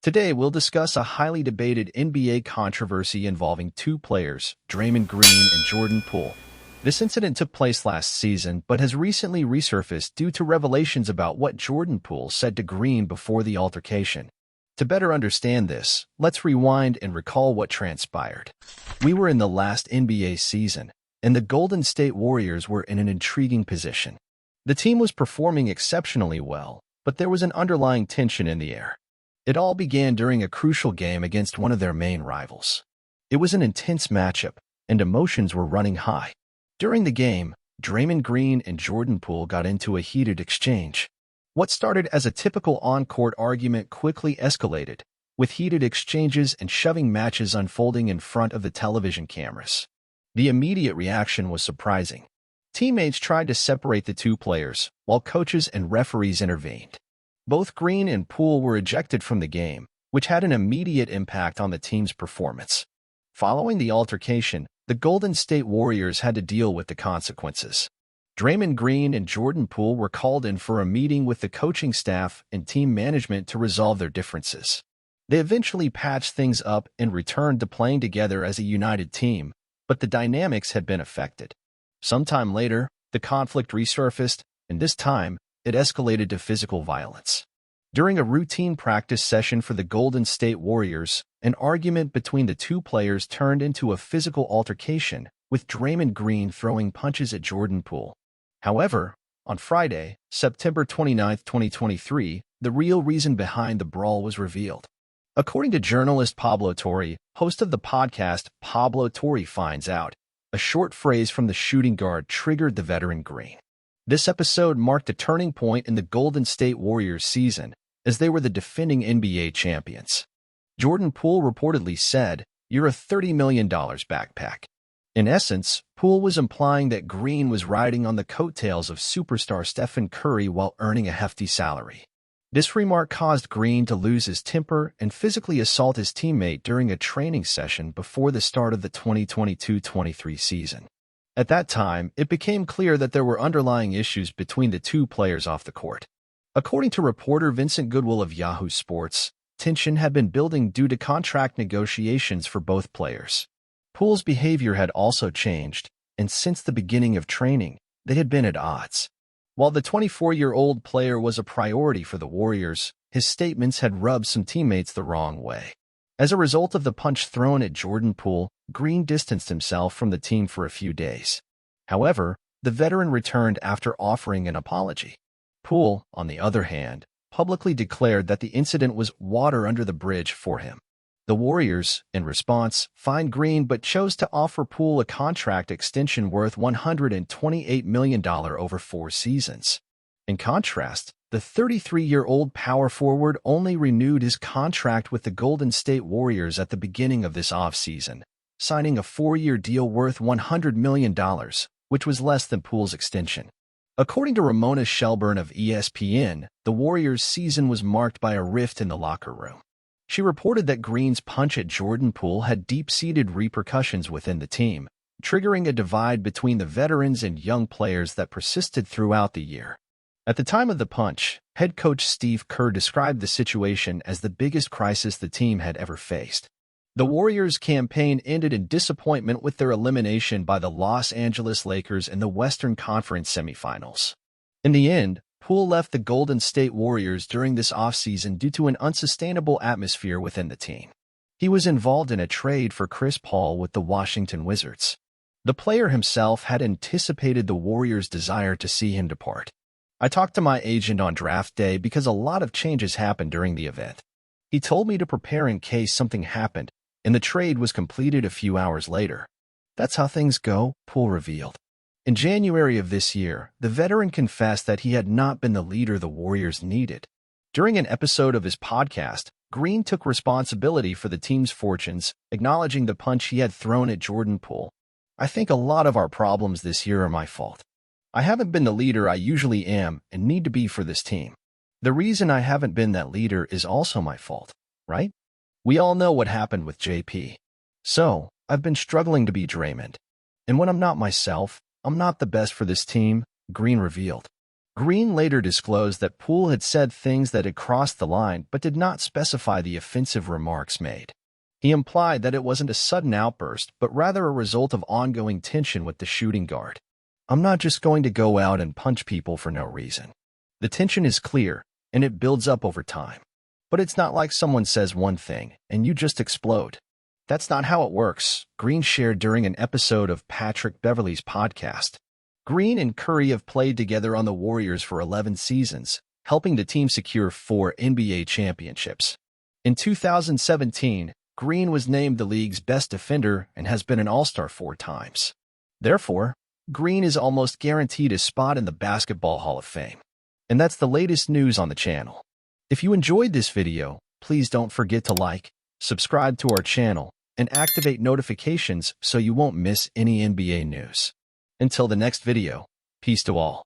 Today, we'll discuss a highly debated NBA controversy involving two players, Draymond Green and Jordan Poole. This incident took place last season, but has recently resurfaced due to revelations about what Jordan Poole said to Green before the altercation. To better understand this, let's rewind and recall what transpired. We were in the last NBA season, and the Golden State Warriors were in an intriguing position. The team was performing exceptionally well, but there was an underlying tension in the air. It all began during a crucial game against one of their main rivals. It was an intense matchup, and emotions were running high. During the game, Draymond Green and Jordan Poole got into a heated exchange. What started as a typical on-court argument quickly escalated, with heated exchanges and shoving matches unfolding in front of the television cameras. The immediate reaction was surprising. Teammates tried to separate the two players, while coaches and referees intervened. Both Green and Poole were ejected from the game, which had an immediate impact on the team's performance. Following the altercation, the Golden State Warriors had to deal with the consequences. Draymond Green and Jordan Poole were called in for a meeting with the coaching staff and team management to resolve their differences. They eventually patched things up and returned to playing together as a united team, but the dynamics had been affected. Sometime later, the conflict resurfaced, and this time, it escalated to physical violence. During a routine practice session for the Golden State Warriors, an argument between the two players turned into a physical altercation, with Draymond Green throwing punches at Jordan Poole. However, on Friday, September 29, 2023, the real reason behind the brawl was revealed. According to journalist Pablo Torre, host of the podcast Pablo Torre Finds Out, a short phrase from the shooting guard triggered the veteran Green. This episode marked a turning point in the Golden State Warriors season, as they were the defending NBA champions. Jordan Poole reportedly said, "You're a $30 million backpack." In essence, Poole was implying that Green was riding on the coattails of superstar Stephen Curry while earning a hefty salary. This remark caused Green to lose his temper and physically assault his teammate during a training session before the start of the 2022-23 season. At that time, it became clear that there were underlying issues between the two players off the court. According to reporter Vincent Goodwill of Yahoo Sports, tension had been building due to contract negotiations for both players. Poole's behavior had also changed, and since the beginning of training, they had been at odds. While the 24-year-old player was a priority for the Warriors, his statements had rubbed some teammates the wrong way. As a result of the punch thrown at Jordan Poole, Green distanced himself from the team for a few days. However, the veteran returned after offering an apology. Poole, on the other hand, publicly declared that the incident was water under the bridge for him. The Warriors, in response, fined Green but chose to offer Poole a contract extension worth $128 million over 4 seasons. In contrast, the 33-year-old power forward only renewed his contract with the Golden State Warriors at the beginning of this offseason, signing a 4-year deal worth $100 million, which was less than Poole's extension. According to Ramona Shelburne of ESPN, the Warriors' season was marked by a rift in the locker room. She reported that Green's punch at Jordan Poole had deep-seated repercussions within the team, triggering a divide between the veterans and young players that persisted throughout the year. At the time of the punch, head coach Steve Kerr described the situation as the biggest crisis the team had ever faced. The Warriors' campaign ended in disappointment with their elimination by the Los Angeles Lakers in the Western Conference semifinals. In the end, Poole left the Golden State Warriors during this offseason due to an unsustainable atmosphere within the team. He was involved in a trade for Chris Paul with the Washington Wizards. The player himself had anticipated the Warriors' desire to see him depart. I talked to my agent on draft day because a lot of changes happened during the event. He told me to prepare in case something happened, and the trade was completed a few hours later. That's how things go, Poole revealed. In January of this year, the veteran confessed that he had not been the leader the Warriors needed. During an episode of his podcast, Green took responsibility for the team's fortunes, acknowledging the punch he had thrown at Jordan Poole. "I think a lot of our problems this year are my fault. I haven't been the leader I usually am and need to be for this team. The reason I haven't been that leader is also my fault, right? We all know what happened with JP. So, I've been struggling to be Draymond. And when I'm not myself, I'm not the best for this team," Green revealed. Green later disclosed that Poole had said things that had crossed the line but did not specify the offensive remarks made. He implied that it wasn't a sudden outburst, but rather a result of ongoing tension with the shooting guard. "I'm not just going to go out and punch people for no reason. The tension is clear, and it builds up over time. But it's not like someone says one thing, and you just explode. That's not how it works," Green shared during an episode of Patrick Beverley's podcast. Green and Curry have played together on the Warriors for 11 seasons, helping the team secure 4 NBA championships. In 2017, Green was named the league's best defender and has been an All-Star 4 times. Therefore, Green is almost guaranteed a spot in the Basketball Hall of Fame. And that's the latest news on the channel. If you enjoyed this video, please don't forget to like, subscribe to our channel, and activate notifications so you won't miss any NBA news. Until the next video, peace to all.